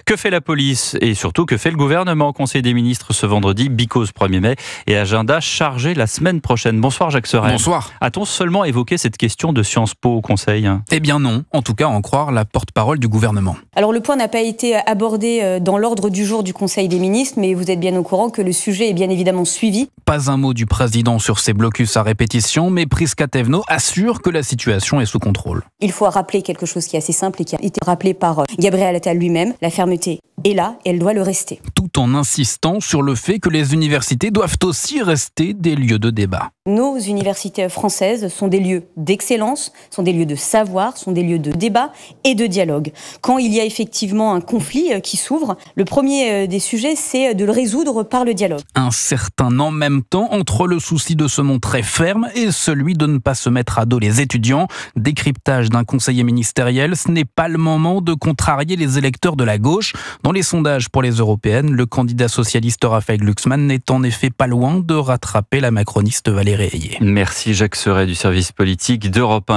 Que fait la police et surtout que fait le gouvernement? Conseil des ministres ce vendredi, Bicose 1er mai et agenda chargé la semaine prochaine. Bonsoir Jacques Serret. Bonsoir. A-t-on seulement évoqué cette question de Sciences Po au Conseil? Eh bien non, en tout cas en croire la porte-parole du gouvernement. Alors le point n'a pas été abordé dans l'ordre du jour du Conseil des ministres, mais vous êtes bien au courant que le sujet est bien évidemment suivi. Pas un mot du président sur ces blocus à répétition, mais Prisca Thévenot assure que la situation est sous contrôle. Il faut rappeler quelque chose qui est assez simple et qui a été rappelé par Gabriel Attal lui-même. La fermeté est là et elle doit le rester. Tout en insistant sur le fait que les universités doivent aussi rester des lieux de débat. Nos universités françaises sont des lieux d'excellence, sont des lieux de savoir, sont des lieux de débat et de dialogue. Quand il y a effectivement un conflit qui s'ouvre, le premier des sujets, c'est de le résoudre par le dialogue. Un certain en même temps entre le souci de se montrer ferme et celui de ne pas se mettre à dos les étudiants. Décryptage d'un conseiller ministériel, ce n'est pas le moment de contrarier les électeurs de la gauche. Dans les sondages pour les européennes, le candidat socialiste Raphaël Glucksmann n'est en effet pas loin de rattraper la macroniste Valérie Ayé. Merci Jacques Serret du service politique d'Europe 1.